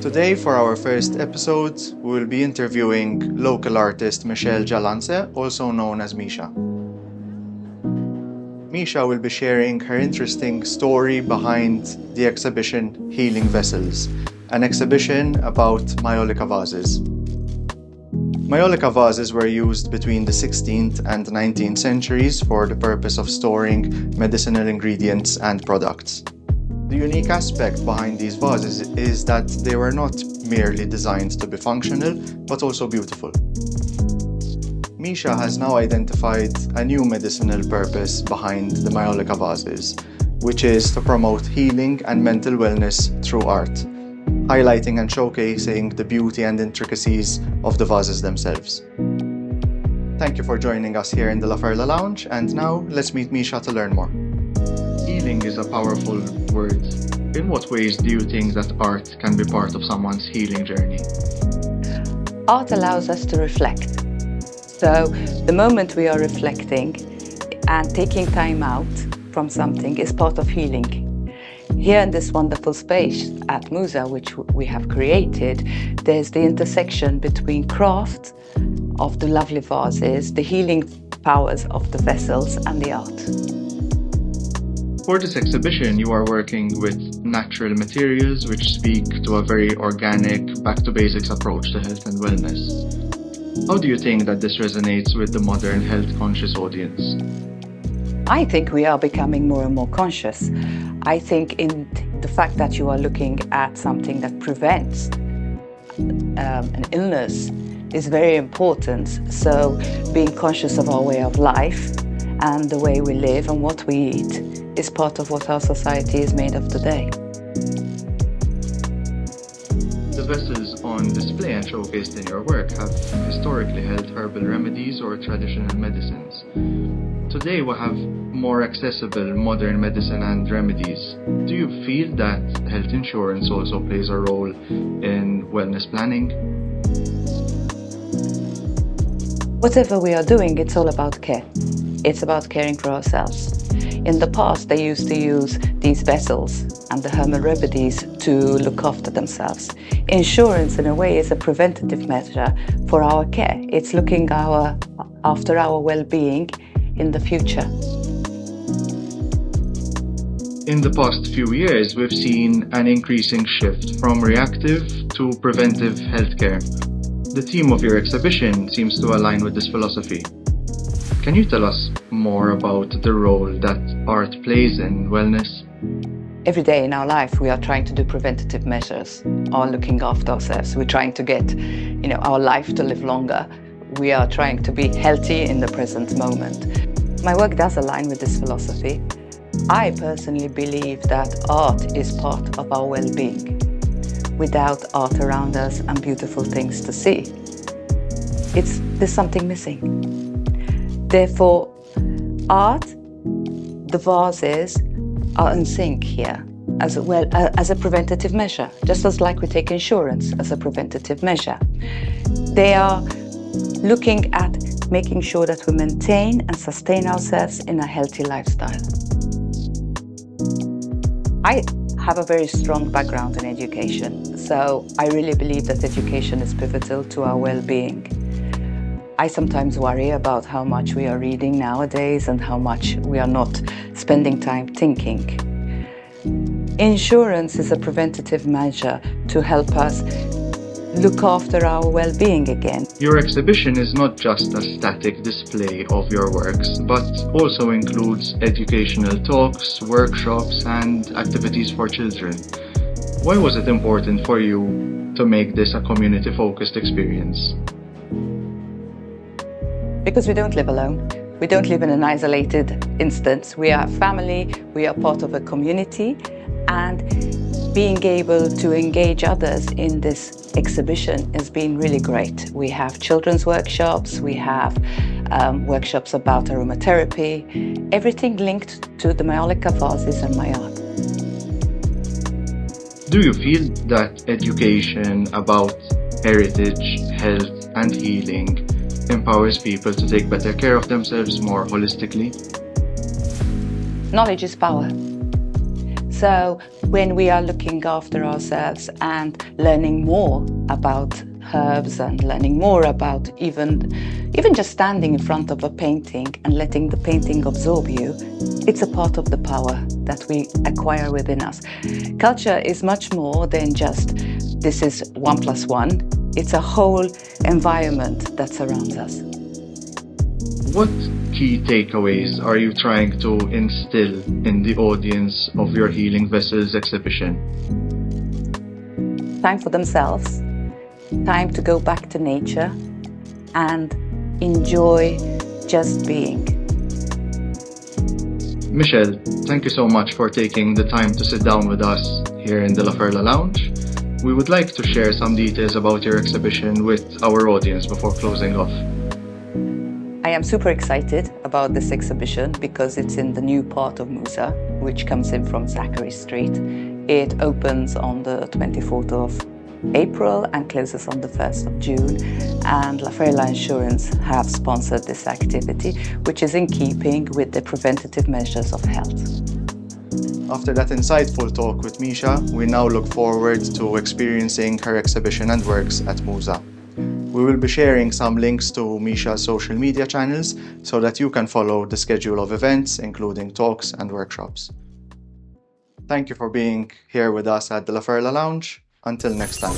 Today, for our first episode, we will be interviewing local artist Gialanze, also known as Misha. Misha will be sharing her interesting story behind the exhibition Healing Vessels, an exhibition about maiolica vases. Maiolica vases were used between the 16th and 19th centuries for the purpose of storing medicinal ingredients and products. The unique aspect behind these vases is that they were not merely designed to be functional, but also beautiful. Misha has now identified a new medicinal purpose behind the maiolica vases, which is to promote healing and mental wellness through art, highlighting and showcasing the beauty and intricacies of the vases themselves. Thank you for joining us here in the Laferla Lounge, and now let's meet Misha to learn more. Healing is a powerful word. In what ways do you think that art can be part of someone's healing journey? Art allows us to reflect. So the moment we are reflecting and taking time out from something is part of healing. Here in this wonderful space at Musa, which we have created, there's the intersection between craft of the lovely vases, the healing powers of the vessels, and the art. For this exhibition, you are working with natural materials which speak to a very organic, back-to-basics approach to health and wellness. How do you think that this resonates with the modern health-conscious audience? I think we are becoming more and more conscious. I think in the fact that you are looking at something that prevents an illness is very important. So being conscious of our way of life and the way we live and what we eat is part of what our society is made of today. The vessels on display and showcased in your work have historically held herbal remedies or traditional medicines. Today we have more accessible modern medicine and remedies. Do you feel that health insurance also plays a role in wellness planning? Whatever we are doing, it's all about care. It's about caring for ourselves. In the past, they used to use these vessels and the herbal remedies to look after themselves. Insurance, in a way, is a preventative measure for our care. It's looking after our well-being in the future. In the past few years, we've seen an increasing shift from reactive to preventive healthcare. The theme of your exhibition seems to align with this philosophy. Can you tell us more about the role that art plays in wellness? Every day in our life, we are trying to do preventative measures or looking after ourselves. We're trying to get, our life to live longer. We are trying to be healthy in the present moment. My work does align with this philosophy. I personally believe that art is part of our well-being. Without art around us and beautiful things to see, there's something missing. Therefore, art, the vases, are in sync here as well as a preventative measure, just as like we take insurance as a preventative measure. They are looking at making sure that we maintain and sustain ourselves in a healthy lifestyle. I have a very strong background in education, so I really believe that education is pivotal to our well-being. I sometimes worry about how much we are reading nowadays and how much we are not spending time thinking. Insurance is a preventative measure to help us look after our well-being again. Your exhibition is not just a static display of your works, but also includes educational talks, workshops, and activities for children. Why was it important for you to make this a community-focused experience? Because we don't live alone. We don't live in an isolated instance. We are family, we are part of a community, and being able to engage others in this exhibition has been really great. We have children's workshops, we have workshops about aromatherapy, everything linked to the maiolica vases and my art. Do you feel that education about heritage, health, and healing empowers people to take better care of themselves more holistically? Knowledge is power. So when we are looking after ourselves and learning more about herbs and learning more about even just standing in front of a painting and letting the painting absorb you, it's a part of the power that we acquire within us. Culture is much more than just this is 1 + 1. It's a whole environment that surrounds us. What key takeaways are you trying to instill in the audience of your Healing Vessels exhibition? Time for themselves, time to go back to nature and enjoy just being. Michelle, thank you so much for taking the time to sit down with us here in the Laferla Lounge. We would like to share some details about your exhibition with our audience before closing off. I am super excited about this exhibition because it's in the new part of Musa, which comes in from Zachary Street. It opens on the 24th of April and closes on the 1st of June. And Laferla Insurance have sponsored this activity, which is in keeping with the preventative measures of health. After that insightful talk with Misha, we now look forward to experiencing her exhibition and works at Musa. We will be sharing some links to Misha's social media channels so that you can follow the schedule of events, including talks and workshops. Thank you for being here with us at the Laferla Lounge. Until next time.